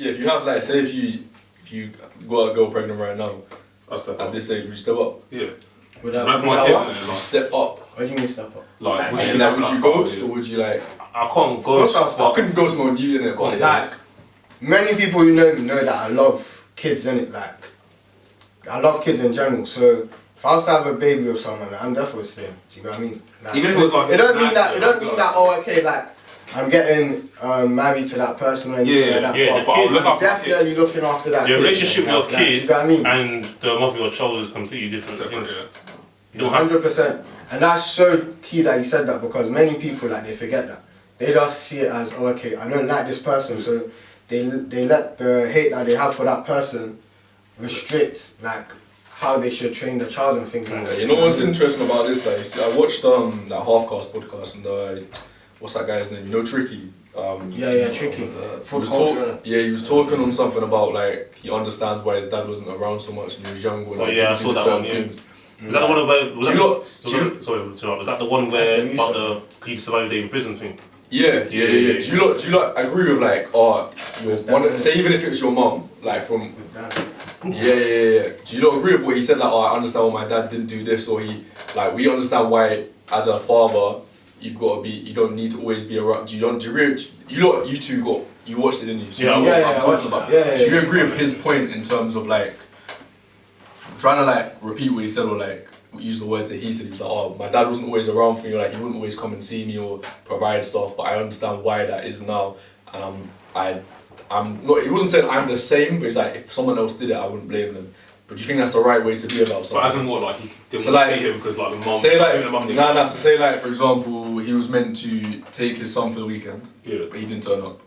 if you have like, say if you got a girl pregnant right now, I'll step at up. this age, would you step up? Yeah. Without my what? kid. Would you step up? What do you mean step up? Like, Would you ghost or would you like? I can't ghost. I couldn't ghost on you innit? But Like, many people who know me know that I love kids, innit? Like, I love kids in general. So if I was to have a baby with someone, I'm definitely staying. Do you know what I mean? Like, Even if it was like, it don't mean that. It don't mean that. Oh, okay, like I'm getting married to that person or anything like that. Yeah, but the kid, I'm definitely looking after that. your kid, relationship with your like, kid do you know what I mean? and the mother of your child is completely different. separate, You don't have 100%. And that's so key that you said that, because many people, like, they forget that. They just see it as, oh, okay, I don't like this person, so they let the hate that they have for that person restrict, like, how they should train the child and things like that. You know what's interesting about this? Like, see, I watched that Half-Cast podcast and what's that guy's name? You know, Tricky. Tricky. He was talking on something about like he understands why his dad wasn't around so much when he was younger. Like, I saw that one. Yeah. Was that the one where? Was that the one where about the he survived the day in prison thing? Yeah. Do you lot agree with like, say even if it's your mum, like from. Yeah. Do you not agree with what he said? Like, I understand why my dad didn't do this, or we understand why as a father you've got to be. You don't need to always be around. You watched it, didn't you? So you know what I'm talking about. Do you agree with his point in terms of like trying to like repeat what he said or like use the words that he said? He was like, oh, my dad wasn't always around for me. Like he wouldn't always come and see me or provide stuff, but I understand why that is now, and I'm not. He wasn't saying I'm the same, but he's like, if someone else did it, I wouldn't blame them. But do you think that's the right way to be about something? But as in what, like he didn't want to stay here because like the mum. Say like, the mum didn't. so say like for example, he was meant to take his son for the weekend, Yeah. but he didn't turn up.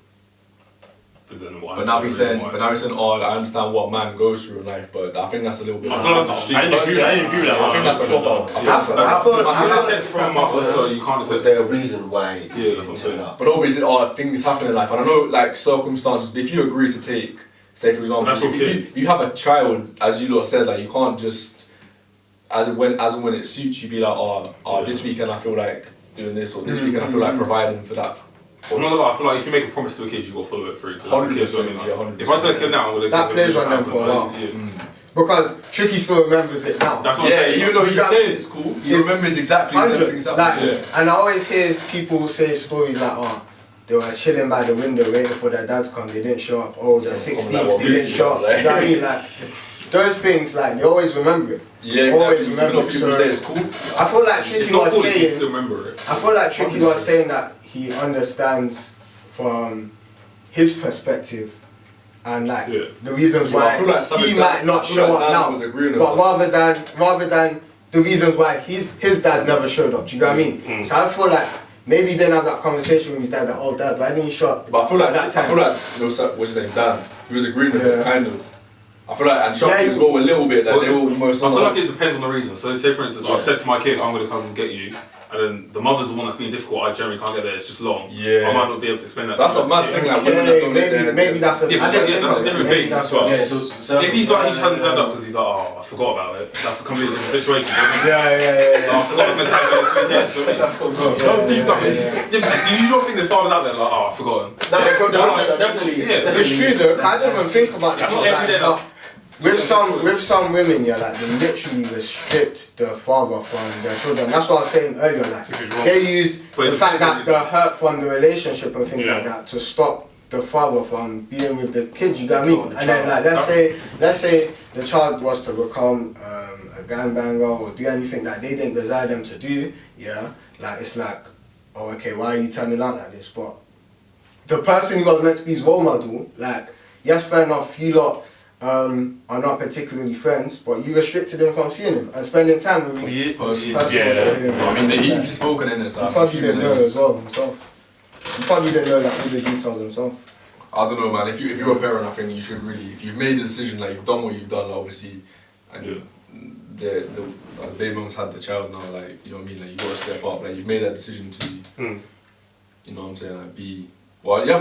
But now he's saying, oh, I understand what a man goes through in life, but I think that's a little bit. I feel like I didn't agree with that. I think that's a cop out. So you can't Was there a reason why he Yeah, that's what I'm didn't saying. turn up? But obviously, things happen in life, and I know like circumstances. But if you agree to take, say for example, That's okay. if you have a child, as you lot said, like you can't just as and when it suits you, be like, this weekend I feel like doing this, or this weekend I feel like providing for that. I'm not gonna lie, I feel like if you make a promise to a kid, you got to follow it through. 100%, yeah, 100%. If I tell a kid now, I'm gonna That plays on them for a while. Because Tricky still remembers it now. That's what I'm saying. Even though he's saying it's cool, he remembers exactly when 100. things Like, happen. and I always hear people say stories like, they were chilling by the window waiting for their dad to come, they didn't show up. Oh, it's the 16th, they didn't show up. You know what I mean? Like, those things, like, you always remember it. Yeah, exactly. Always remember Even though people say it's cool. I feel like Tricky was saying, remember it. I feel like Tricky was saying that he understands from his perspective and like the reasons why I feel like he might not show up now. But rather than the reasons why his dad never showed up. Do you know what I mean? So I feel like maybe he didn't have that conversation with his dad, like, oh dad, why didn't you show up? But I feel like at that time? what's his name, Dan. He was agreeing with him, kind of. I feel like, and Chucky as well a little bit, that they were almost. I feel like it depends on the reason. So say for instance, I've said to my kid, I'm gonna come and get you. And then the mother's the one that's being difficult. I generally can't get there. It's just long. Yeah. I might not be able to explain that. That's a mad thing. Like women that don't get there. Maybe that's a that's a different thing. Yeah, so If he's like he hadn't turned up because he's like, oh, I forgot about it. That's a completely different situation. Yeah. I forgot about it. Do you not think there's fathers out there like, oh, I've forgotten? No, definitely. Yeah, It's true though. I didn't even think about that. Not every day, Like, with some women, yeah, like they literally restrict the father from their children. That's what I was saying earlier. Like they use the fact that the hurt from the relationship and things like that to stop the father from being with the kids. You get what I mean? And then like let's say the child was to become a gangbanger or do anything that they didn't desire them to do. Yeah, like it's like, oh okay, why are you turning out like this? But the person who was meant to be his role model, like yes, fair enough, you lot are not particularly friends, but you restricted him from seeing him and spending time with him. I mean, he's spoken in it, so he probably didn't know as well himself. He probably didn't know like all the details himself. I don't know, man. If you're a parent, I think you should really, if you've made a decision, like you've done what you've done, obviously, and the baby mom's had the child now, like, you know what I mean, like you gotta step up, like you've made that decision to, you know what I'm saying, like be. Well, you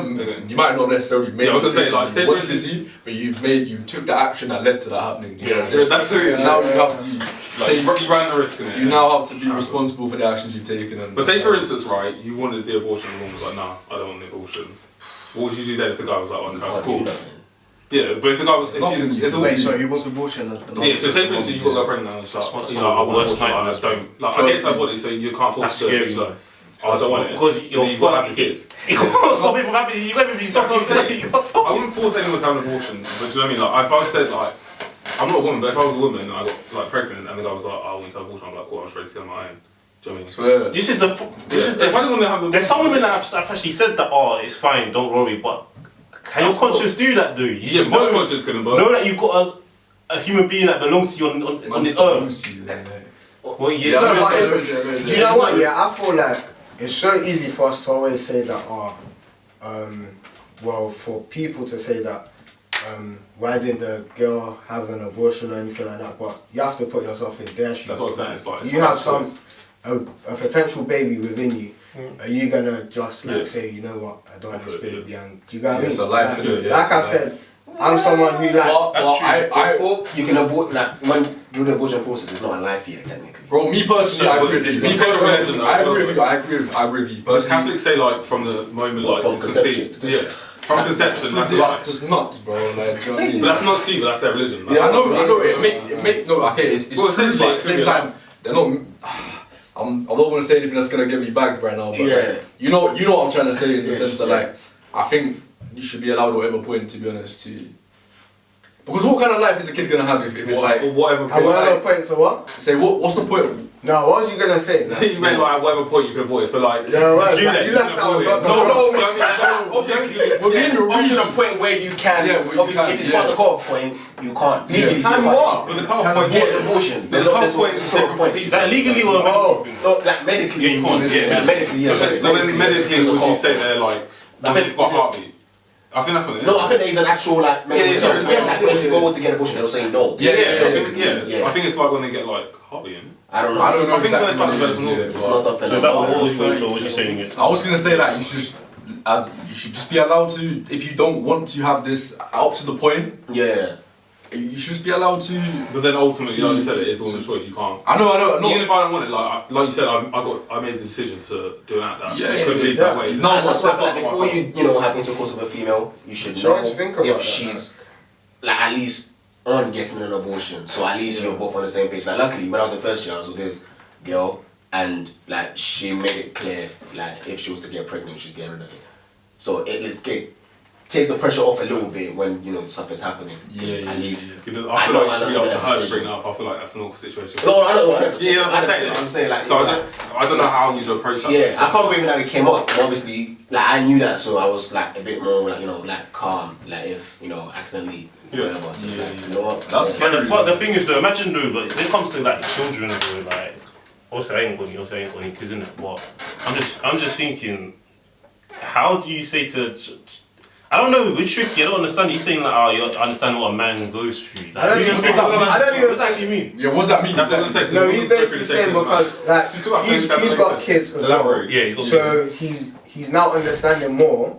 might not necessarily make the decision but you took the action that led to that happening. You know what I'm saying? That's it. So now you have to you ran the risk in it. You now have to be responsible for the actions you've taken. But say for instance, right, you wanted the abortion and the woman was like, nah, I don't want the abortion. What would you do then if the guy was like, okay, cool? Yeah, but if the guy was, Wait, so he wants abortion? Yeah, so say for instance you got a girl pregnant and it's like, I want worst abortion, I nightmares, don't. Like, I guess that body, so you can't force That's it. scary. Like, I don't want it. Because you're You've got to have a kid. You can't stop it from happening. You won't be Stop what I'm stopping. saying. You can't stop I it. wouldn't force anyone to have an abortion, but do you know what I mean? Like, if I said, like, I'm not a woman, but if I was a woman and I got, like, pregnant and the guy was like, I want you to have an abortion, I'm like, cool, I'm straight to get on my own. Do you know what I mean? This is the. If I didn't want to have the There's some women that have actually said that. Oh, it's fine. Don't worry. But can your conscience do that, though? You Yeah, should my conscience couldn't, but. know that you've got a human being that belongs to you on this earth. Well, yeah. No, but do you know what? Yeah, I feel like it's so easy for us to always say that. Well, for people to say that. Why didn't the girl have an abortion or anything like that? But you have to put yourself in their shoes. That's what I'm saying. It's You have a potential baby within you. Are you gonna just say, you know what, I don't want this baby, and do you get what I mean? It's a life, like I said, I'm someone who like. Before you can abort, like when do the abortion process, it's not a life yet technically. Bro, me personally, I agree with this. Me personally, I agree with you. I agree with you. But Catholics say like from the moment like From it's conception. conceived. Yeah. From conception, that's That's life. just nuts, bro. Like, do you know what I mean? But that's not true, but that's their religion. Like, Yeah, I know. It makes no. Okay, it's Well, true, essentially, but at the same time, they're not. I'm not gonna say anything that's gonna get me bagged right now, but like, you know what I'm trying to say in the sense that like, I think you should be allowed whatever point, to be honest, to. Because what kind of life is a kid gonna have if it's like whatever. At whatever point to what? say what's the point? No, what was you gonna say? You meant like at whatever point you can avoid it. So like, Yeah, right. do You left that one. Obviously, We're being the up to reason. the point where you can. Yeah, where you Obviously, can, if it's part of the cut-off point, you can't. Legally, Can you what? But the cut-off point, Get an abortion. the cut-off point is different from Is that legally or Oh, No, like medically. Yeah, you can't. Yeah. Medically, yes. So then medically, it's a would you cut-off say point. they're like, I think they've got is it- heartbeat? I think that's what it is. No, I think there is an actual like medical Yeah, term. yeah, Like if you go to get an abortion, they'll say no. Yeah, Yeah. I think it's like when they get like heartbeat in. I don't know. I don't know I think it's when it's like exactly what it is, developing It's not something. So is that what like all you what you're saying is? I was gonna say that you should just be allowed to, if you don't want to have this up to the point, Yeah. you should just be allowed to. But then ultimately, like you said, it is all the choice. You can't. I know. Even if I don't want it, like you said, I made the decision to do that. Yeah, it could be yeah. that way. No, And that's why I feel like but- before you have intercourse with a female, you should Sure, know let's think about if that, she's like at least on getting an abortion. So at least you're both on the same page. Like luckily, when I was in first year, I was with this girl, and like she made it clear, like if she was to get pregnant, she'd get rid of it. So it takes the pressure off a little bit when stuff is happening. Yeah, at least. Because I I feel know like it should be I up to know her to that bring it up. I feel like that's an awkward situation. No, I know. Yeah, I'm saying like. So I don't know how you'd approach that. Yeah, I can't believe that it came up. But obviously, like I knew that, so I was like a bit more like like calm. Like if accidentally whatever. So, like, you know what? That's But the thing is though, imagine though, but when it comes to like children, though, like obviously I ain't got any kids in it, but I'm just thinking, how do you say to I don't know, it's tricky, I don't understand. You're saying like, you understand what a man goes through. Like, I don't even what think- does I don't that actually mean? Yeah, what does that mean? That's what I'm saying. No, he's basically saying because like he's got kids as well. Elaborate. Yeah, he's got So he's now understanding more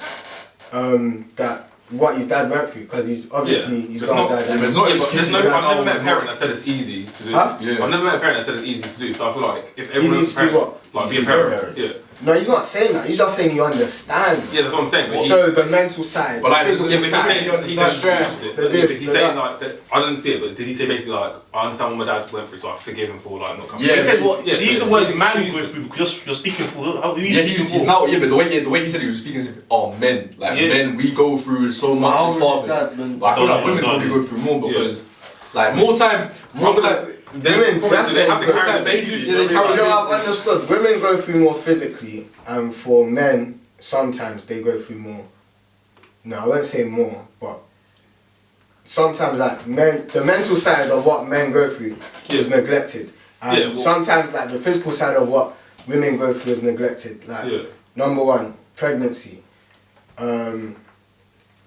that what his dad went through because he's obviously he's got a dad. there's no- I've never met a parent that said it's easy to do. Huh? Yeah. I've never met a parent that said it's easy to do. So I feel like if everyone's Easy to do what? like be Easy a to be a parent. Yeah. No, he's not saying that. He's just saying he understands. Yeah, that's what I'm saying. But So the mental side, But like, the physical yeah, but he's side, saying the stress, the this, he's the saying that. like that, I didn't see it, but did he say basically like I understand what my dad went through, so I forgive him for like not coming? Yeah, He said what? Yeah, He used so the words he's man excused. going through because you're speaking for. Who are you Yeah, speaking he's for? now. Yeah, but the way he said he was speaking as if men, like Yeah. men, we go through so much How as was his fathers. dad, man? But I feel like Don't women know. probably go through more because, like, more time. Women They have to definitely carry go the baby. Yeah, they carry You know, I've understood. Women go through more physically, and for men, sometimes they go through more. No, I won't say more, but sometimes like men, the mental side of what men go through is neglected, and Yeah, well- sometimes like the physical side of what women go through is neglected. Like number one, pregnancy.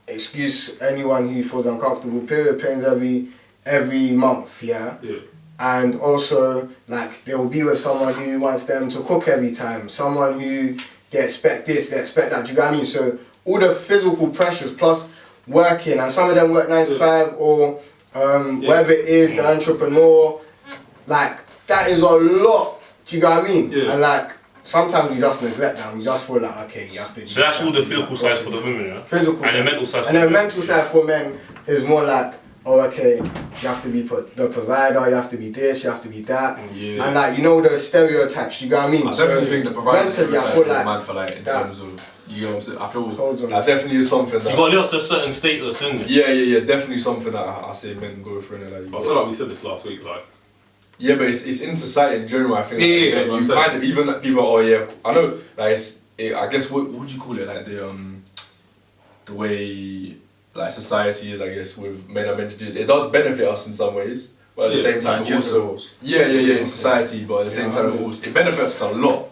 Excuse anyone who feels uncomfortable. Period pains every month. Yeah. And also, like, they will be with someone who wants them to cook every time. Someone who they expect this, they expect that. Do you get what I mean? So all the physical pressures plus working, and some of them work 9 to 5 or whatever it is, the entrepreneur. Like that is a lot. Do you get what I mean? Yeah. And like sometimes we just neglect that. We just feel like okay, you have to. So that's all the physical side for the women, yeah? Physical And side. the mental side. And then mental side for men, is more like, oh, okay, you have to be the provider, you have to be this, you have to be that. Yeah. And like, you know those stereotypes, you get what I mean? I definitely think the provider mentally, I stereotypes feel is like mad for like in terms of, you know what I'm saying? I feel Hold on. that definitely is something that You got to live up to a certain status, isn't it? yeah, definitely something that I say men go through. And like, I feel like we said this last week, like. yeah, but it's in society in general. I think Yeah, like, yeah, you kind of even like, people. Oh yeah, I know. Like I guess what would you call it? Like the way like society is, I guess, with men and men to do it. It does benefit us in some ways, but at the same time like also roles. yeah in society. But at the same time it benefits us a lot.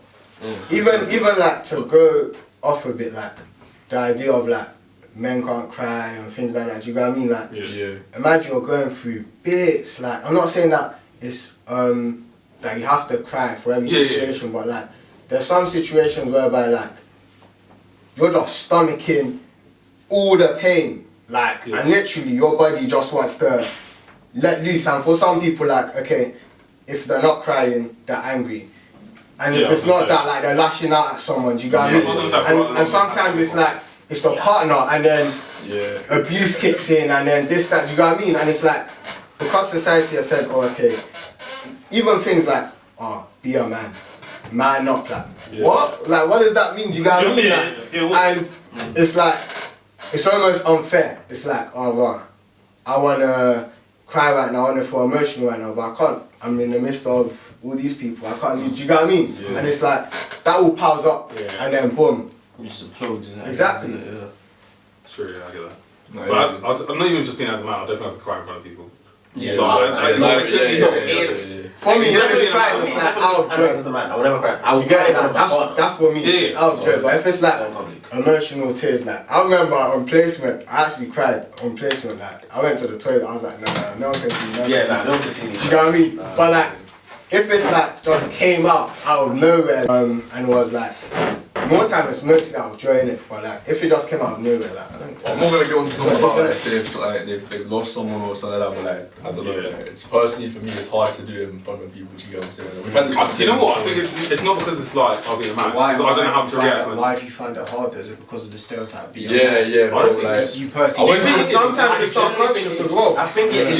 Even like to go off a bit, like the idea of like men can't cry and things like that. Do you get what I mean? Like, Yeah. imagine you're going through bits. Like, I'm not saying that it's that you have to cry for every situation, but like there's some situations whereby like you're just stomaching all the pain, like, and literally your body just wants to let loose. And for some people, like, okay, if they're not crying, they're angry. And if it's not that, like, they're lashing out at someone, do you get what I mean? And sometimes it's like, it's the partner, and then abuse kicks in, and then this, that, do you get what I mean? And it's like, because society has said, oh, okay, even things like, oh, be a man, man up, like, what? Like, what does that mean? Do you get what I mean? And it's like, it's almost unfair. It's like, oh, well, I want to cry right now, I want to feel emotional right now, but I can't. I'm in the midst of all these people, I can't leave, do you get what I mean? Yeah. And it's like, that all piles up, and then boom. It just implodes. And Exactly. Yeah. Sure, yeah, I get that. No, But I'm not even just being as a man, I definitely have to cry in front of people. Yeah, For me, if it's crying, it's like out of joy. As a man, I will never cry. I will You get it? cry Like, that's for me. It's out of joy. But if it's like in public. emotional tears, like I remember on placement, I actually cried on placement. Like I went to the toilet, I was like, no one can see me. Yeah, like, no one can see me. You know what I mean? But like, if it's like just came out of nowhere, and was like, more time it's mostly out of joy in it. But like, if it just came out of nowhere, like, I don't I'm not gonna get on to something about like, say if like, they've lost someone or something like that, but like, I don't know, like, it's personally for me, it's hard to do it in front of people, do you get what I'm saying? We've had this Do you know what? I think it's not because it's like, I'll be a man, Why, because I don't know how to react when... why do you find it hard though? Is it because of the stereotype? Yeah, I don't think like, Just you personally. sometimes it's subconscious as well. I think it's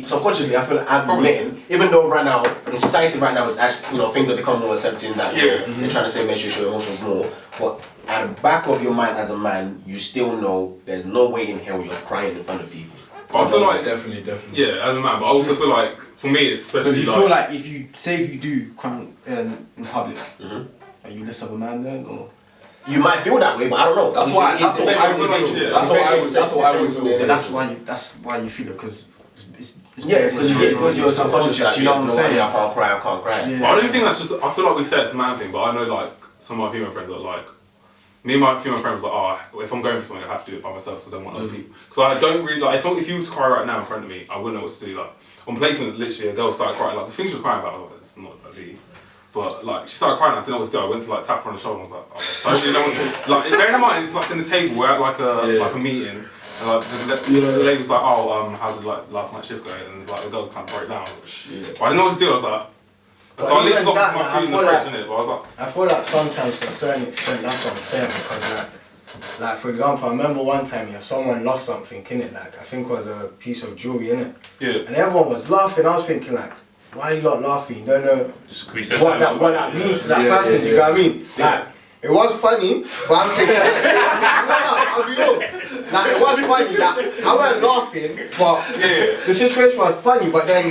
subconsciously, I feel like as men, even though right now, in society right now, it's actually, you know, things are becoming more accepting that they're trying to say make sure you show emotions more, but at the back of your mind as a man, you still know there's no way in hell you're crying in front of people. I feel like, definitely. yeah, as a man, but I also feel like, for me, it's especially But if you feel like if you do cry in public, are you less of a man then, or? You might feel that way, but I don't know. That's what I would feel. But that's why you feel it, because it's because you're subconscious. You know what I'm saying? I can't cry. Yeah. But I don't think that's just, I feel like we say it's a man thing, but I know like some of my female friends are like, me and my female friends are like, oh, if I'm going for something, I have to do it by myself because I don't want other people. Because I don't really, like, it's not, if you was to cry right now in front of me, I wouldn't know what to do. Like, on placement, literally, a girl started crying, like, the things she was crying about, I was like, it's not that deep. But, like, she started crying, I didn't know what to do. I went to, like, tap her on the shoulder and I was like, oh, I don't really know what to do. Like, bearing in mind, it's like in the table, we're at, like, a meeting, and, like, the lady was like, oh, how did, like, last night's shift go? And, like, the girl kind of broke down. I was like, shit. But I didn't know what to do, I was like, But so I literally even got that, my I food in the feel fridge, like- innit? But I was like, I feel like sometimes to a certain extent that's unfair because like for example, I remember one time someone lost something in it, like I think it was a piece of jewelry in it, and everyone was laughing. I was thinking like, why are you not laughing? You don't know what that means to that person. Do you know what I mean? Like it was funny, but I'm thinking, I'll be real. Like it was funny that I wasn't laughing, but the situation was funny. But then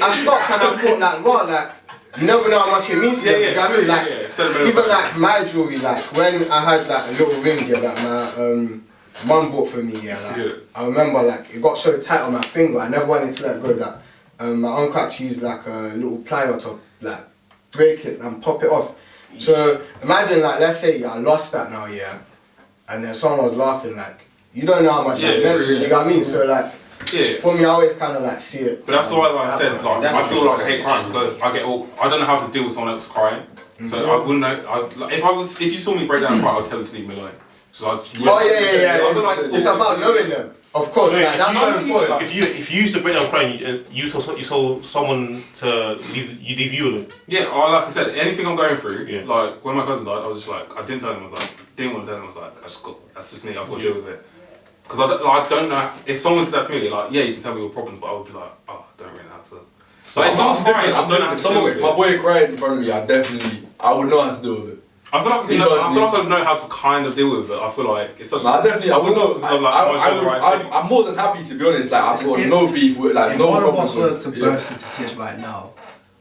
I stopped and I thought like, what, like. You never know how much it means to them, you know what I mean? Like, even like my jewelry, like when I had like a little ring here that my mum bought for me, I remember like it got so tight on my finger, I never wanted to let go that my uncle had to use like a little plier to like break it and pop it off. So imagine like, let's say I lost that now, and then someone was laughing, like, you don't know how much that meant to you, you know what I mean? So like, for me, I always kind of like see it. but that's why, like I said, like I feel like I hate crying because I don't know how to deal with someone else crying. So I wouldn't know. Like, if you saw me break down and cry, I'd tell you to leave me alone. So It's about knowing them. Of course, like, that's so important. If you used to break down crying, you told someone to leave you alone. Yeah, like I said, anything I'm going through, like when my cousin died, I was just like, I didn't tell him. I was like, didn't want to tell him. I was like, that's just me. I've got to deal with it. Because I don't know, if someone did that to me, like, yeah, you can tell me your problems, but I would be like, oh, I don't really know how to. So if someone's crying, I don't know how if to deal with if it. my boy cried in front of me, I would know how to deal with it. I feel like I'd know how to kind of deal with it. I feel like it's such. I would know. I'm I'm more than happy to be honest. Like I've got no beef with like if no one of problems us were with. to burst into tears right now,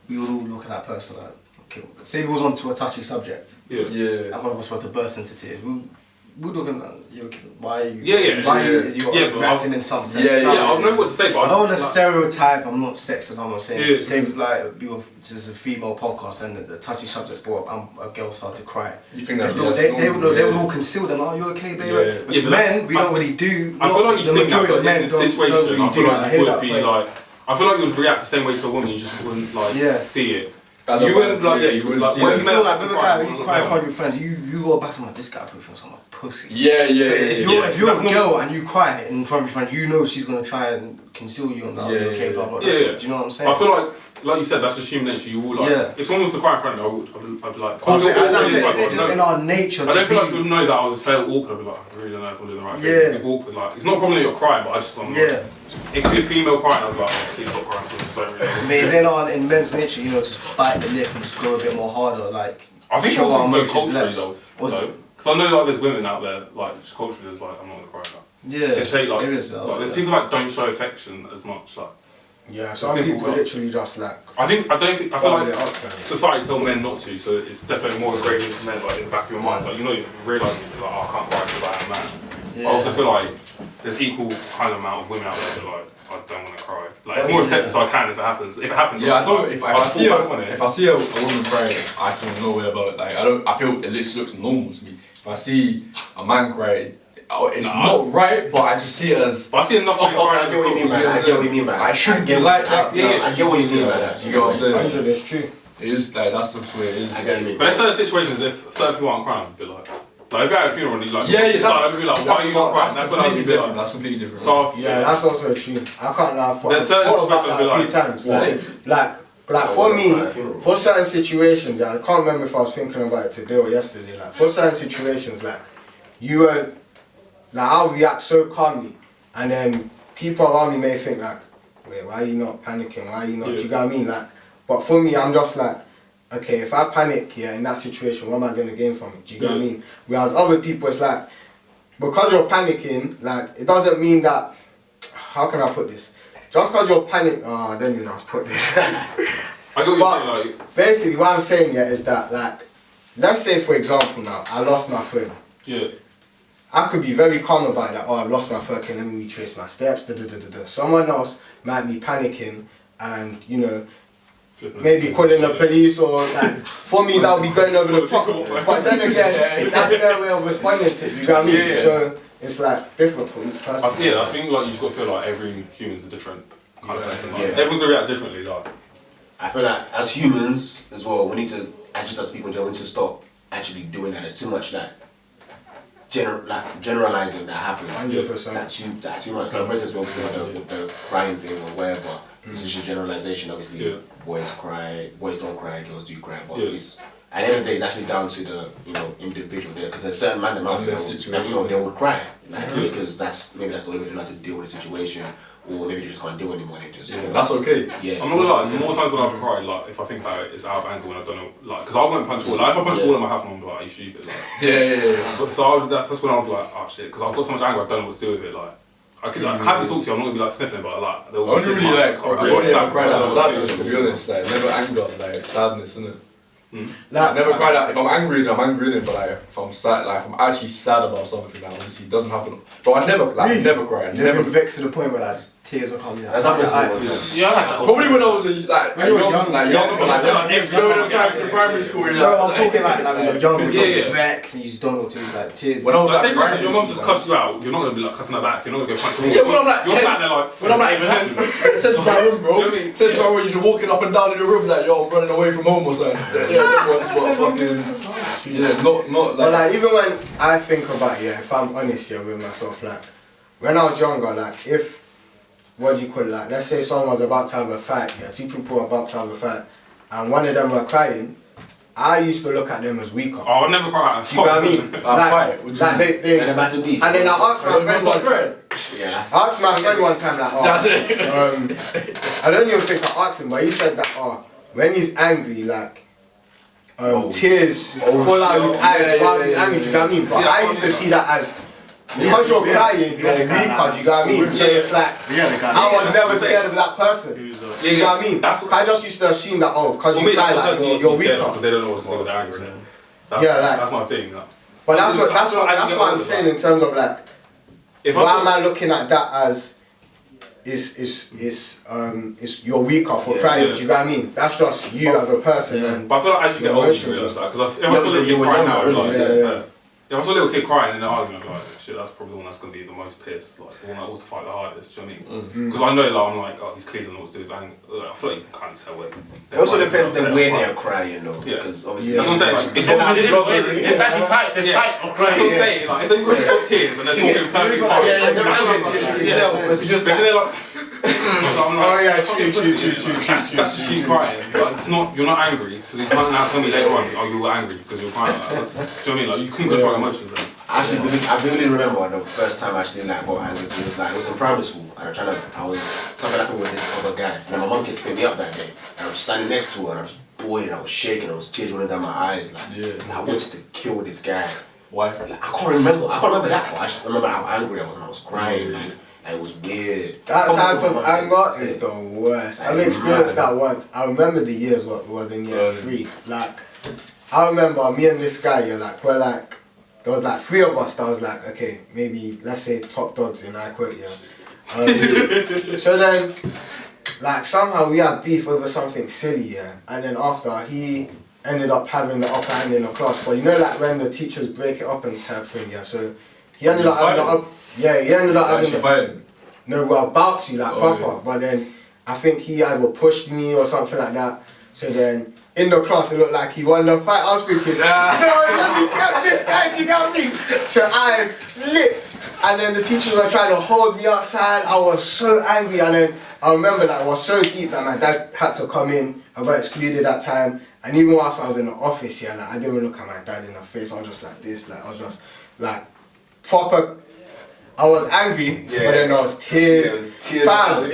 we would all look at that person like, okay, say it was onto a touchy subject, Yeah. and one of us were to burst into tears, we'd look at that, you okay, why are you, Yeah. why is you Yeah, but reacting in some sense? Yeah, I don't know what to say, but I don't want to stereotype, I'm not sexist, I'm not saying, Yeah. same with like, this is a female podcast and the touchy subject's brought up, a girl started to cry. You think that's they would all conceal them, are you okay, baby? Yeah. But Yeah, but men, we don't really do, I feel like you the think that, majority but of men in the don't situation, really I do feel that. I like hear you that would be point. like, I feel like you would react the same way to a woman. You just wouldn't like see it. You wouldn't like, you wouldn't see when it. you Still, met like, up if a guy, when you cry in front of your friends, you go back and like, this guy probably thinks I'm a pussy. Yeah. But if you're That's a not- girl and you cry in front of your friends, you know she's gonna try and conceal you and that, Yeah, okay, blah blah. Yeah. Do you know what I'm saying? I feel like you said, that's just human nature. You will like, Yeah. if someone was to cry in front of me, I'd be like, I say, I'd it's know. in our nature I to don't feel like be. you'd know that I was felt awkward. I'd be like, I really don't know if I'm doing the right thing. Yeah. It'd be awkward. Like, it's not a problem that you're crying, but I just want Yeah. It could be a female crying. I was like, see, stop crying. Don't really. I mean, it's in men's nature, you know, just bite the lip and just go a bit more harder, like. I think show also our no emotions culturally less. though. What's- Because I know like there's women out there like just culturally there's like I'm not gonna cry now. Yeah, They say like, there is, there's people like don't show affection as much like. Yeah, It's some simple, people well. literally just like. I feel Follow it like up, man. society tell men not to, so it's definitely more ingrained into men like in the back of your mind. Like you know you realise like oh, I can't cry because I am a man. I also feel like there's equal kind of amount of women out there that are like I don't want to cry. Like it's more accepted, so I can if it happens. If it happens, Yeah, I don't. If I see on it. if I see a woman crying, I feel no way about it. Like I don't. I feel it just looks normal to me. If I see a man crying, it's not right, but I just see it as. But I see enough Oh, people crying. I get what you mean by that. I get what you mean by that. I shouldn't be like that. Yeah, I get what you mean by that. You get what I'm saying? 100 is true. It is like that's the way it is. I get what you mean. But in certain situations, if certain people aren't crying, I'd be like if you're at a funeral and you like, I'd be like, why are you not crying? That's when I'd be different. like, That's completely different. so Yeah, that's also true. I can't lie for. There's certain I've thought situations about be that a like- few times. Yeah. Like for me, for certain situations, yeah, I can't remember if I was thinking about it today or yesterday. Like for certain situations, like you like I'll react so calmly, and then people around me may think like, wait, why are you not panicking? Why are you not? Do you get what I mean? Like, but for me, I'm just like, okay, if I panic, yeah, in that situation, what am I gonna gain from it? Do you get what I mean? Whereas other people, it's like, because you're panicking, like it doesn't mean that. How can I put this? Just because you're panic, I don't even know how to put this. I get what But you're saying, like, basically, what I'm saying here is that, like, let's say for example now, I lost my phone. yeah. I could be very calm about that. Oh, I've lost my phone. Okay, let me retrace my steps. Someone else might be panicking and maybe calling the police or like. For me, that would be going over the top. But then again, that's their way of responding to it. You know what I mean? Yeah. So it's like different for each person. I think like you just got to feel like every human's a different kind of person. Like, Yeah. everyone's gonna react differently. Like, I feel like as humans as well, we need to actually as people in general, we need to stop actually doing that. There's too much that generalizing that happens. 100%. That too much. Like for instance, with the crying thing or whatever. It's just a generalization. Obviously, boys cry, boys don't cry, girls do cry. But it's at the end of the day, it's actually down to the individual there. Because there's certain men out there they would cry because that's the only way they know how to deal with the situation. Or maybe they just can't deal anymore. They just that's okay. Yeah. I'm not gonna lie. More times when I've cried, like if I think about it, it's out of anger and I don't know, like because I won't punch a wall. Like if I punch a wall in my house, I'm like, are you stupid? Like, Yeah. But so that's when I'll be like, oh shit, because I've got so much anger, I don't know what to do with it. Like, I could happily talk to you. I'm not gonna be like sniffing, but like, I only really like cried out of sadness, to be honest. Like never anger, like sadness, innit? I never cried out. If I'm angry, then I'm angry, innit? But like if I'm sad, like if I'm actually sad about something, like obviously it doesn't happen. But I never, like never cry. I Never never. vexed to the point where like just tears are coming out. That's happened to me. Yeah, I like that. Probably when I was young, When you were young, times in primary school. No, I'm talking like when you're young, Yeah, yeah. you're vexed and you just don't know what to do, like tears. When I was Like, like, say for instance, your mum just cussed you out, you're not gonna be like cussing her back, you're not gonna go punch her. Yeah, when I'm like You're 10, sat there like, when I'm like 10, said to my room, bro. Do you know what I mean? Said to my room, you're walking up and down in the room like, yo, I'm running away from home or something. Yeah, but fucking, yeah, not But like. like even when I think about it, if I'm honest with myself, like when I was younger, like if what do you call it, like let's say someone was about to have a fight, two people were about to have a fight, and one of them were crying, I used to look at them as weaker. Oh, I'd never cry out. You know what I mean? Fight. What do you Like mean? they, And about to beef. and then I asked my friend one time. Yeah, that's. I asked my friend one time like, That's it. I don't even think I asked him, but he said that when he's angry, like tears fall out of his eyes while he's angry. Do you know what I mean? But I used to see that as because you're crying, you're weaker. Do you know what I mean? So it's like I was never scared of that person. You know what I mean? I just used to assume that because For you me, cry, that's like what you're weaker. weaker. Because they don't know what to do with their anger. That's my thing. Like. But that's what I'm saying in terms of like. Why am I looking at that as is you're weaker for crying? Do you know what I mean? That's just you as a person. And but I feel like as you get older, you realise that. Because if I saw a little kid crying now, if I saw a little kid crying in an argument, I'd be like, shit, that's probably the one that's going to be the most pissed. Like, the one that wants to fight the hardest, do you know what I mean? Because I know, like, I'm like, he's clearly doesn't know what to do with anger. I feel like you can kind of tell where. It also depends on when they're crying, though. Because obviously. That's what I'm saying, like, There's actually types, there's types of that's what I'm crying. saying, like, if they've got tears and they're talking perfectly fine. They're like, that's just you crying, but it's not. You're not angry, so you can't now tell me later on, you were angry because you're crying. Like, do you know what I mean? Like, you couldn't control emotions then. I vividly remember the first time I actually like got angry. It was in primary school, and something happened with this other guy, and then my mum came to pick me up that day, and I was standing next to her, and I was boiling, I was shaking, I was tears running down my eyes, like I wanted to kill this guy. Why? Like, I can't remember that, but I just remember how angry I was, and I was crying. Like, it was weird. That type of anger is the worst. I've experienced that once. I remember the years what was in year 3. Like, I remember me and this guy, there was like 3 of us that was like, okay, maybe let's say top dogs in I quote, so then, like somehow we had beef over something silly, and then after he ended up having the upper hand in the class. But you know, like when the teachers break it up and type thing, so he ended up having he ended up having fighting. No, we're about to proper, but then I think he either pushed me or something like that. So then in the class it looked like he won the fight. I was thinking, no, let me get this guy, you got me. So I flipped, and then the teachers were trying to hold me outside. I was so angry, and then I remember that I was so deep that my dad had to come in. I got excluded that time, and even whilst I was in the office, like I didn't look at my dad in the face. I was just like this, like I was just like proper. I was angry, but then there was tears. Fam,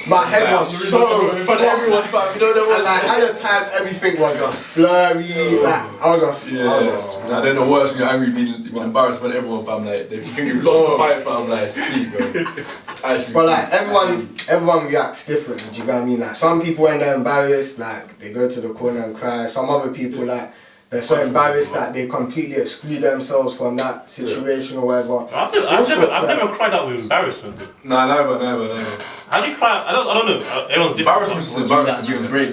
my head was so in front of everyone, fam. You don't know what. And like at the time, everything was just blurry. Like I was just. I don't know worse when you're angry, being embarrassed by everyone, fam. Like they think you've lost the fight, fam. Like it's peak, bro. Actually, but like everyone reacts differently. Do you know what I mean? Like some people when they're embarrassed, like they go to the corner and cry. Some other people like. They're so embarrassed that they completely exclude themselves from that situation or whatever. I've never cried out with embarrassment. Nah, never. How do you cry? I don't know. Everyone's different. Embarrassment is embarrassment. You embrace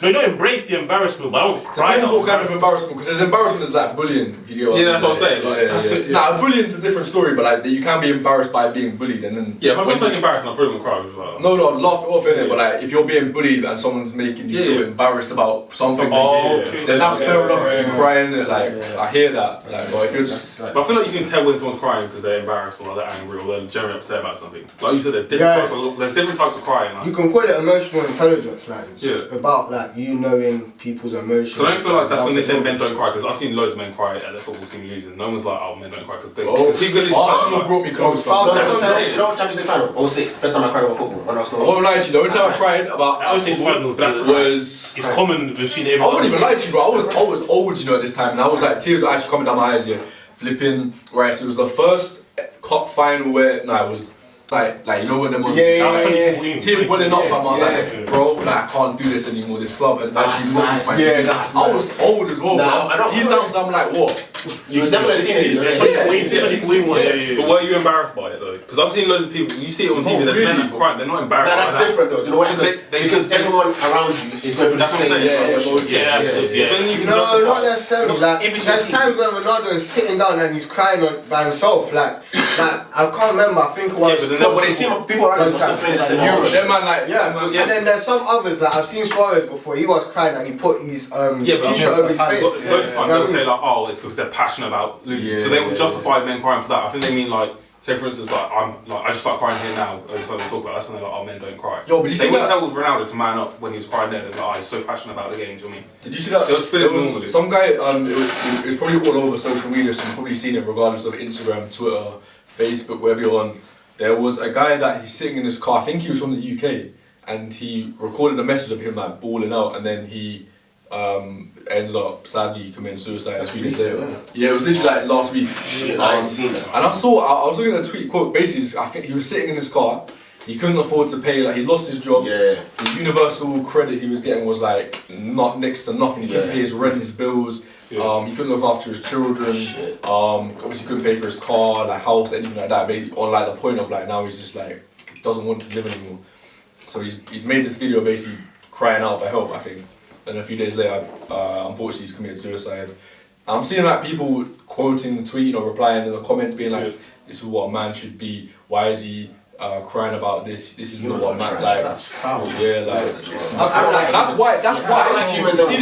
No, you don't embrace the embarrassment, but I don't cry. Depends what kind of embarrassment, because there's embarrassment is like bullying. If you get that's what I'm saying. Nah, bullying's a different story, but like you can be embarrassed by being bullied, and then if I'm saying embarrassing, I'm probably gonna cry as well. No, I'd laugh it off in it, but like if you're being bullied and someone's making you feel embarrassed about something, then that's fair enough. If you're crying, I hear that. Like, but if you're just, but I feel like you can tell when someone's crying because they're embarrassed or they're angry or they're generally upset about something. Like you said, there's different types of crying. Like. You can call it emotional intelligence, like it's about like you knowing people's emotions. So I don't feel like that's when they say men don't cry, because I've seen loads of men cry at the football team losing. No one's like, oh, men don't cry because they. Arsenal brought me close. You know Champions League final? 06. First time I cried about football. When Arsenal. I won't lie to you. The only time I cried about 06 finals was. It's common between everyone. I wouldn't even lie to you, bro. I was old, at this time, and I was like, tears were actually coming down my eyes. Flipping. Right, so it was the first cup final where it was. Like you know when them team winning up, I was like, bro, like I can't do this anymore. This club has actually ruined my team. I was old as well, bro. These times I'm like, what? You was definitely a teenager. But were you embarrassed by it though? Because I've seen loads of people. You see it on TV. There's men crying. They're not embarrassed. That's different though. Do you know what? Because everyone around you is going through the same. No, not necessarily. Like there's times when Ronaldo is sitting down and he's crying by himself. Like I can't remember. I think it was. No, but they see people around us still playing like the Euros. And then there's some others, like I've seen Suarez before, he was crying and he put his t-shirt over his face. Most times they'll say like, oh, it's because they're passionate about losing. So they will justify men crying for that. I think they mean like, say for instance, like I just start crying here now. Over something we talk about. That's when they're like, oh, men don't cry. Yo, but you they see wouldn't that? tell with Ronaldo to man up when he was crying there. They're like, oh, he's so passionate about the game. Do you know what I mean? Did you see that? They'll spit it There was normally. some guy. It was probably all over social media, so you've probably seen it regardless of Instagram, Twitter, Facebook, wherever you're on. There was a guy that he's sitting in his car. I think he was from the UK, and he recorded a message of him like bawling out, and then he ended up sadly committing suicide. That's 3 days recent, later. isn't it? Yeah, it was literally like last week. Shit, I ain't seen that. And I was looking at a tweet quote. Basically, I think he was sitting in his car. He couldn't afford to pay. Like he lost his job. Yeah. The universal credit he was getting was like not next to nothing. He couldn't Yeah. pay his rent, his bills. Yeah. He couldn't look after his children. Shit. Obviously couldn't pay for his car, like house, anything like that. Basically, on like the point of like now he's just like doesn't want to live anymore. So he's made this video basically crying out for help. I think. Then a few days later, unfortunately, he's committed suicide. I'm seeing like people quoting the tweet or replying in the comment, being like, "This is what a man should be. Why is he crying about this? This is not what a man like." That's foul. Yeah, like I don't like that's why. That's I why. don't like humans. See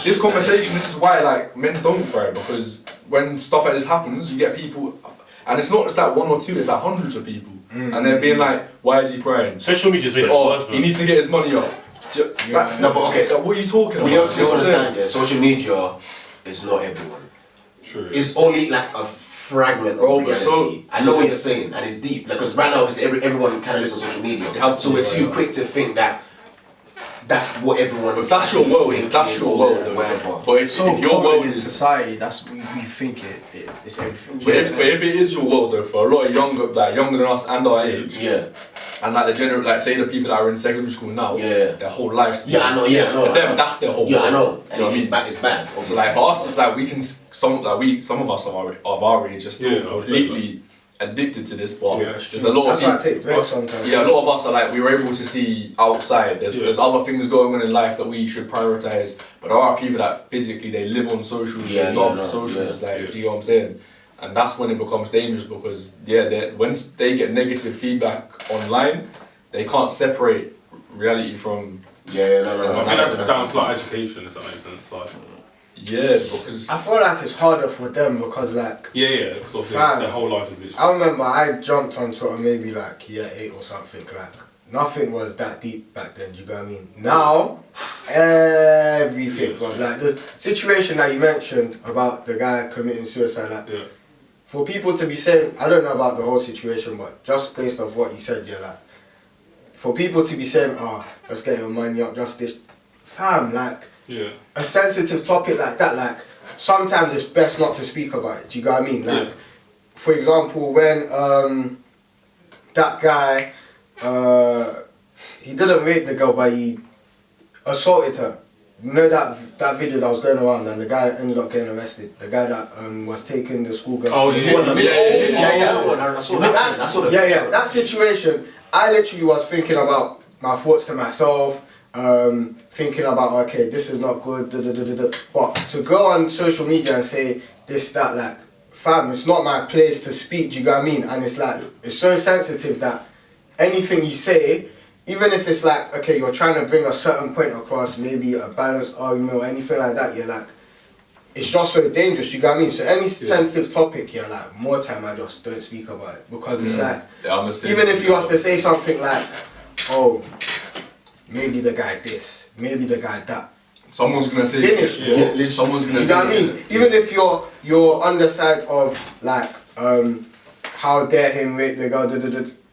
this conversation. This is why like men don't cry, because when stuff like this happens, you get people, and it's not just like one or two. It's like hundreds of people, and they're being like, "Why is he crying?" Social media's made it Oh, worse, he man. needs to get his money up. No, but okay. What are you talking Well, about? you have to understand, yeah, social media is not everyone. True. It's only like a fragment Bro, of but reality. so- I know what you're saying, and it's deep. Like, because right now, obviously, everyone kind of lives on social media. You have to, So we're too yeah. quick to think that that's what everyone But is that's your world. thinking That's your or world. though. whatever. But if So your common world in is society, that's we think it's everything. But if it is your world though, for a lot of younger than us and our age, Yeah. and like like say the people that are in secondary school now, Yeah. their whole lives. Yeah, I know, yeah, I know, For I them, know. that's their whole Yeah, world. I know. Do you know And what I it's mean? bad. It's bad. So like for us, it's like we can some of us of our age are still Yeah, completely addicted to this, but Yeah, there's a lot of that's why I people. take breaks sometimes. Yeah, a lot of us are like we were able to see outside. There's other things going on in life that we should prioritize. But there are people that physically they live on socials, Yeah, they yeah, love no, socials. yeah, like, yeah. do you know what I'm saying? And that's when it becomes dangerous because once they get negative feedback online, they can't separate reality from Yeah, no. I think that's down to like education, if that makes sense. Like, because I feel like it's harder for them because like yeah, because obviously Fam. their whole life is literally. I remember I jumped on Twitter maybe like year 8 or something, like nothing was that deep back then, do you know what I mean? Now everything, Yes. bro. Like the situation that you mentioned about the guy committing suicide, like Yeah. for people to be saying, I don't know about the whole situation, but just based off what he said, yeah, like for people to be saying, oh, let's get your money up, just this, fam, like Yeah. a sensitive topic like that, like sometimes it's best not to speak about it. Do you know what I mean? Like, Yeah. for example, when that guy he didn't rape the girl, but he assaulted her. You know that video that was going around, and the guy ended up getting arrested. The guy that was taking the schoolgirl. Oh, to- yeah. I saw that. I saw that. yeah, that situation, I literally was thinking about my thoughts to myself, thinking about, okay, this is not good, but to go on social media and say this, that, like, fam, it's not my place to speak, do you know what I mean? And it's like, it's so sensitive that anything you say, even if it's like, okay, you're trying to bring a certain point across, maybe a balanced argument or anything like that, you're like, it's just so dangerous, you know what I mean? So any sensitive topic, yeah, like, more time I just don't speak about it. Because it's like, even if you was to say something like, oh, maybe the guy this, maybe the guy that. someone's gonna take Finish. it. Yeah. Someone's gonna You know what I take mean? it. Even if you're on the side of like, how dare him rape the girl,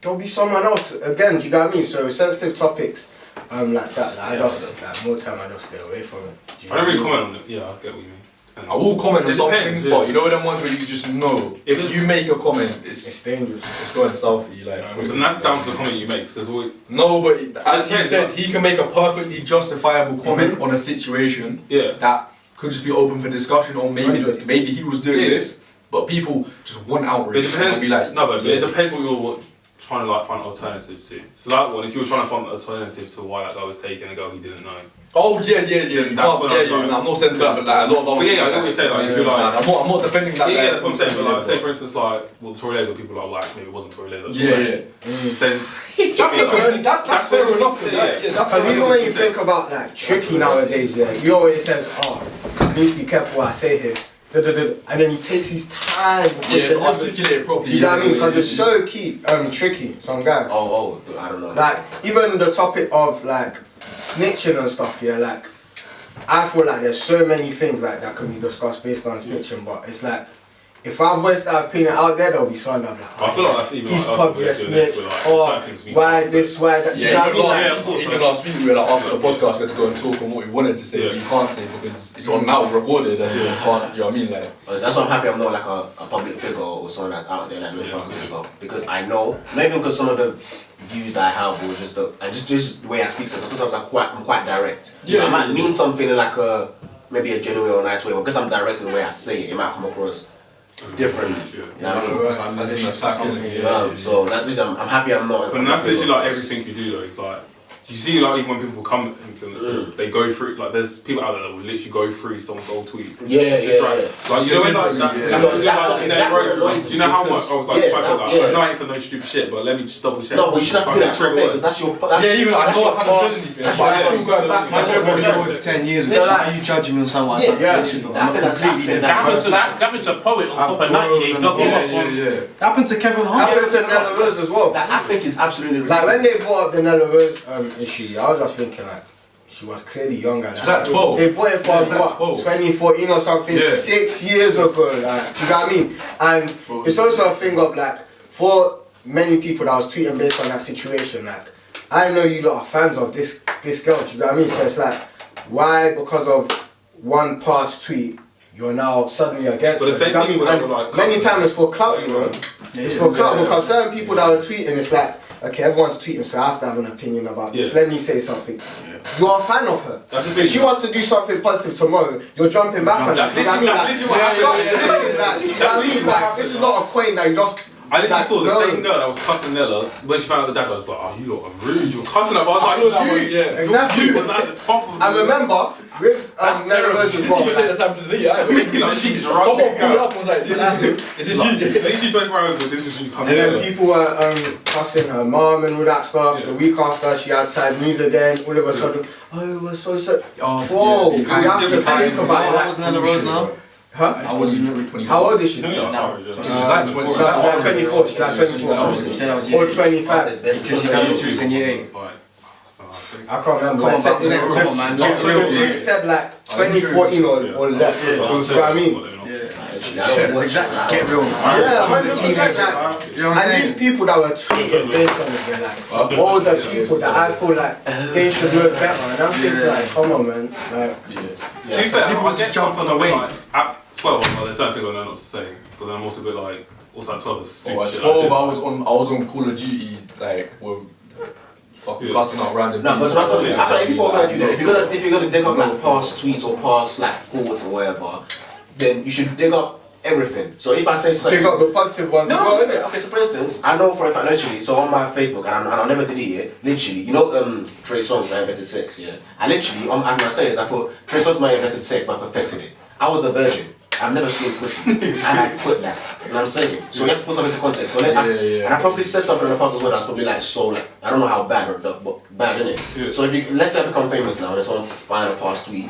there'll be someone else again. Do you know what I mean? So sensitive topics, like that. Like, I just like more time I just stay away from it. Do you I don't really know what comment on it. Yeah, I get what you mean. I will comment on It some depends, things, yeah. but you know them ones where you just know if you make a comment, It's it's dangerous. going south for you. Like, And that's down to the comment you make. 'Cause there's always no, but as he depends, said, like- he can make a perfectly justifiable comment on a situation yeah. that could just be open for discussion, or maybe 100. maybe he was doing Yeah. this, but people just want It outrage. depends. And be like, No, but yeah. it depends what you're trying to like find alternatives to. So that one, if you were trying to find an alternative to why that guy was taking a girl he didn't know. Oh yeah. You That's can't, what yeah, I'm yeah. like- No, I'm not saying that, but like a lot of other. But yeah, things I get what you're saying, like, if you're like- I'm not defending that. Yeah, like, that's what I'm saying. But like, say yeah, for instance, like, well, Tory Lanez, where people are like, maybe it wasn't Tory Lanez. yeah. Then That's fair enough. Yeah. Yeah, that's Because fair even enough. when you think about like tricky nowadays, yeah, he always says, oh, please be careful what I say here. and then he takes his time. Yeah, to articulate it properly. Do you know what I mean? Because it's so tricky, some guy. Oh, I don't know. Like, even the topic of, like, snitching and stuff, yeah, like, I feel like there's so many things, like, that can be discussed based on snitching, but it's like, if I voice that opinion out there, there'll be something I'm like, I feel like that's even he's like, probably a snitch, or why this, why that, do you know what I mean? Like, Even last week we were like, after the podcast we had to go and talk on what we wanted to say, but you can't say because it's on now recorded and you can't, do you know what I mean? Like, That's why I'm happy I'm not like a public figure or someone that's out there like doing podcasts and stuff. Because I know, maybe because some of the views that I have or just the way I speak, sometimes I'm quite direct. Yeah, So I might mean something in like maybe a genuine or nice way, but because I'm direct in the way I say it, it might come across different. You know what I mean? as in attack. So that's I'm happy I'm not. But that's literally like everything you do though. Like you see, like even when people become influencers, they go through like there's people out there that will literally go through someone's old tweet. Yeah. Like you know when like that. Do you know how much? I was like, I know I ain't said no stupid shit, but let me just double check. No, but you shouldn't have to do that straight away because that's your. Yeah, even I know I haven't said anything. But I still go back. My job was 10 years ago. Are you judging me on something I've done 10 years ago? I'm completely different. That happened to a poet on top of 98. Yeah. Happened to Kevin Hart. happened to Nella Rose as well. That I think is absolutely Like, when they brought up the Nella Rose issue, I was just thinking, like, she was clearly younger. She was like 12. They brought it for Yeah, what, 12. 2014 or something, Yeah. 6 years ago. Like, do you know what I mean? And it's also a thing of like, for many people that was tweeting based on that situation, like, I know you lot are fans of this girl. Do you know what I mean? So it's like, why because of one past tweet you're now suddenly against But her? the Do you same know what I people mean? that were, like, And many times it's for clout, you know. It's for clout because certain people that are tweeting, it's like, okay, everyone's tweeting, so I have to have an opinion about this. Yeah. Let me say something. You're a fan of her. That's the thing. If she wants to do something positive tomorrow, you're jumping back on that. You know what I mean? Like, That's literally what happened. like, you know what I mean? Like, this is not a point that you just. I literally saw the going. same girl that was cussing Nella when she found out the dad. I was like, oh, you lot are rude. You were cussing her. But I was like, you, Exactly. you was at the top of. I remember with That's Nella Rose as well. You take the time to delete it. She Someone pulled it up and was like, this is you. Literally 24 hours ago, this was you cussing And then Nella. people were cussing her mom and all that stuff. Yeah. The week after, she had sad news again. All of a sudden, oh, it was so sad. Oh, Whoa, yeah, you have to think about How that. old is Nella Rose now? Huh? I wasn't even 20. How old is she? She's only like average, She's yeah. like 20. She's like 24. She's like 24. You said I was Or year 25. He said she done it in year 8. I can't remember. Come on, Said- man. Come on, man. The tweet said like 2014 or less. You know what I mean? That's exactly. Get real, man. Yeah, She was a 100%. teenager. Like, You know what I'm and these saying? people that were tweeting based on it, they're like older people that I feel like they should know better. And I'm thinking like, come on, man. Like, To be fair, People I just get jump on the something wave. like, at 12, like, there's certain things I know not to say, but then I'm also a bit like, also at 12 is stupid At shit. 12, I was on Call of Duty, like, with fucking cussing out random No, but people. that's what I feel like if people are gonna do that, if you're gonna dig up like past tweets or past like thoughts or whatever, then you should dig up everything. So if I say something, they got the positive ones as no, well, innit? okay. So for instance, I know for a fact literally. So on my Facebook, and I'll never delete it. Literally, you know, Trey Songz, I invented sex. Yeah, I literally, as I say, is I put Trey Songz, I invented sex, but I perfected it. I was a virgin. I've never seen pussy, and I put that. You know what I'm saying? So you have to put something into context. So and I probably said something in the past as well that's probably like so like I don't know how bad but bad, innit? Yeah. So if you let's say I become famous now and someone find a past tweet,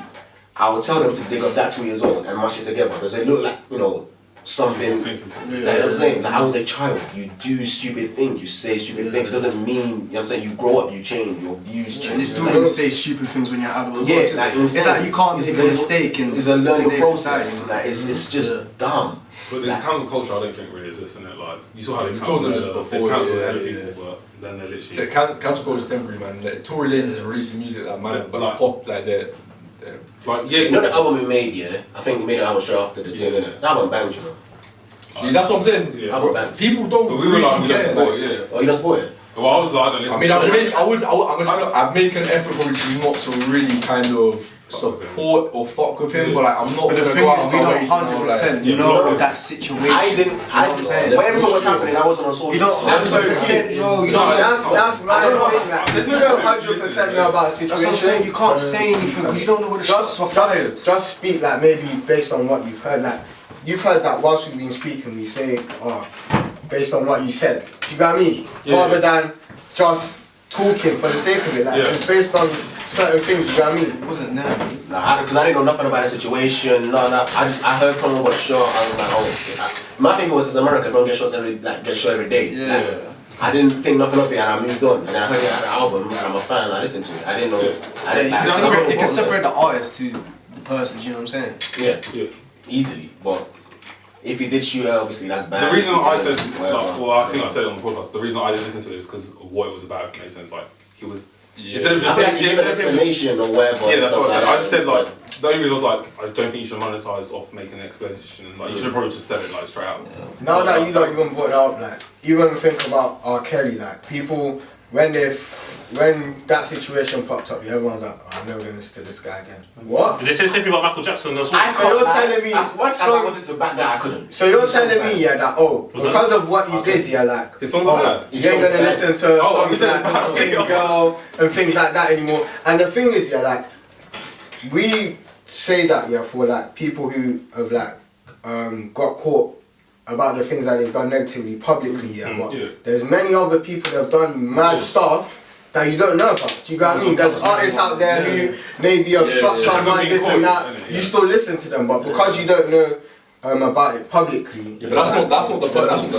I will tell them to dig up that tweet as well and mash it together because they look like, you know, something like, you know what I'm saying? Like I was a child, you do stupid things, you say stupid things, doesn't mean, you know what I'm saying, you grow up, you change, your views change. And you still gonna say stupid things when you're adult as Yeah, well. like, It's like you can't make a mistake in it's a learning today's process. society. Like it's just dumb. But the cancel culture, I don't think really exists in it. Like you saw how they told them this cancelled before, they cancelled yeah, hella yeah. people, but then they literally. Cancel culture is temporary, man. Like, Tory Lanez is releasing music that man, but Like- pop like they're Like yeah, You know the album we made, yeah? I think we made an album straight after the thing, innit? That album banged, you know. See, that's what I'm saying. Yeah. Album banged. People don't. but we were like, we really don't care, support like- it, yeah. Oh, you don't support it? Well, I was like, I don't listen. I mean, I'd make an effort probably not to really kind of support or fuck with him, but like I'm not But the gonna thing go out is, of we my don't way to, 100% Yeah. know that situation. I didn't, You know what I'm saying? when everything was happening, I wasn't on social. You don't so- 100% know. You No, don't. That's my thing. Like, if you don't 100% know about a situation, That's what I'm saying. You can't say anything because you don't know where the shots were fired. just speak like maybe based on what you've heard. Like you've heard that whilst we've been speaking, we say, based on what you said. Do you know what I mean? Yeah. Rather than just talking for the sake of it. Like Yeah. it's based on certain things. Do you know what I mean? It wasn't there. Nah, because I didn't know nothing about the situation. No, I heard someone got shot. I was like, oh, okay. My thing was, it's America. Don't get shot every day. Yeah. Like, I didn't think nothing of it, and I moved on. And then I heard he had an album, and I'm a fan. And I listened to it. I didn't know. I didn't, like, They can separate the artist to the person. Do you know what I'm saying? Yeah, easily. But if he did shoot her, obviously that's bad. The reason I said, Whatever. well, I think I said it on the podcast. The reason I didn't listen to it is because of what it was about. If it makes sense. Like he was. Yeah. Instead of I just think saying, you give an explanation or whatever. yeah, and that's stuff what I said. like I that. just said like the only reason I was like, I don't think you should monetize off making an explanation. And, like you should have probably just said it like straight out. Now that you like even brought it up, like even think about R. Kelly, like people when that situation popped up, everyone's like, oh, I'm never gonna listen to this guy again. What? Did they say the same thing about Michael Jackson as well? So you're telling me, As much as I so, wanted to back that, I couldn't. so you're telling me, yeah, that Was because of what you did, yeah, like, His songs are bad. you ain't gonna listen to Oh, songs he like said- Sing Girl and things like that anymore. And the thing is, yeah, like, we say that, yeah, for like people who have like got caught about the things that they've done negatively publicly, yeah, but yeah. there's many other people that have done mad stuff that you don't know about. Do you get what I mean? There's artists out there who maybe have shot someone, this and that. You still listen to them, but because you don't know about it publicly. Yeah, but that's not the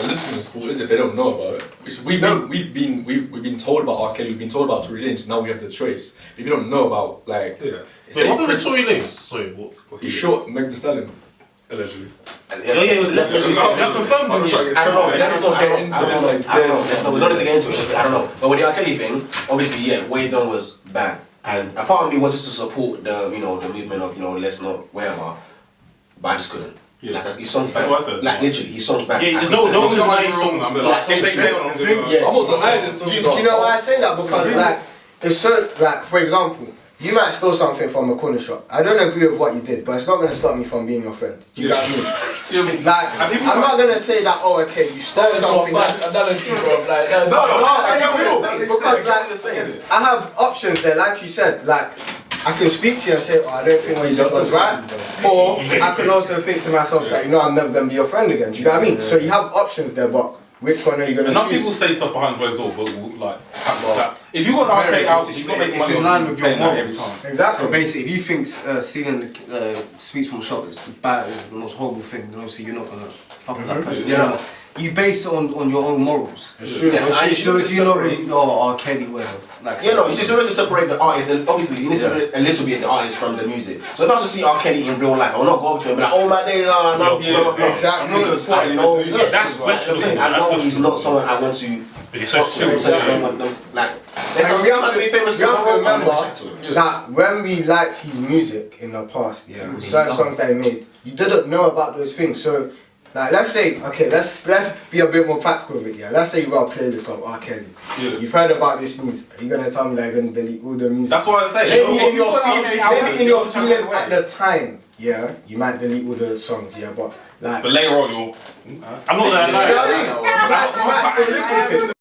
listeners' fault, is it? If they don't know about it. We've been told about R. Kelly, we've been told about Tory Lanez, now we have the choice. But if you don't know about like, Yeah. Wait, what was the Tory Lanez? Sorry, what? he shot Meg Thee Stallion. Allegedly. It was Let me confirmed. I don't know. Let's not get into this, like, I don't know. Let's not. We're not to get into it. Just, I don't know. But with the R. Kelly thing, obviously, yeah, what he done was bad. And a part of me wanted to support the, the movement of, let's not whatever. But I just couldn't. Yeah. Like his songs bad. That's what I said. Like literally, his songs bad. Yeah, there's I no think- one's denying wrong. songs. I'm like, Like, they literally, play on the thing- the- I'm not denying this. Do you know why I say that? Because like, it's so, like, for example, you might steal something from a corner shop. I don't agree with what you did, but it's not gonna stop me from being your friend. Do you get what I mean? Yeah. Like, I'm not gonna say that, oh, okay, you stole something. Because like, I have options there, like you said, like, I can speak to you and say, oh, I don't think what you did was right. Or I can also think to myself that, I'm never gonna be your friend again. Do you get what I mean? So you have options there, but which one are you gonna Enough choose? people say stuff behind closed doors, but like, if you got R. Kelly out, you got to make It's money in on line with your paying that every morals. time. Exactly. So basically, if you think stealing sweets from a shop is bad, is the most horrible thing, then obviously you're not gonna fuck with that person. Yeah. You base it on your own morals. It's true. Yeah, I So should if you're not separate- really, R. Kelly, whatever. Like, You just always separate the artist, and obviously you need to separate a little bit the artist from the music. So if I was to see R. Kelly in real life, I will not go up to him and be like, oh my day, no, Exactly. I'm not gonna support him. know, Yeah, that's questionable. I know he's not someone I want to. It's so Fuck with, so I don't want those, like, there's some And we have must to, be famous we have to tomorrow, I'm remember gonna chat to him. that when we liked his music in the past, certain songs that he made, you didn't know about those things. So, like, let's say, okay, let's be a bit more practical with it. Yeah, let's say you got a playlist of R. Kelly. Yeah. You've heard about this news. Are you gonna tell me that you're gonna delete all the music? That's why I say. Maybe in your maybe in your feelings away. at the time, yeah, you might delete all the songs, yeah, but like. But later on, you'll. I'm not gonna You know what I lie. mean? You might still listen to it.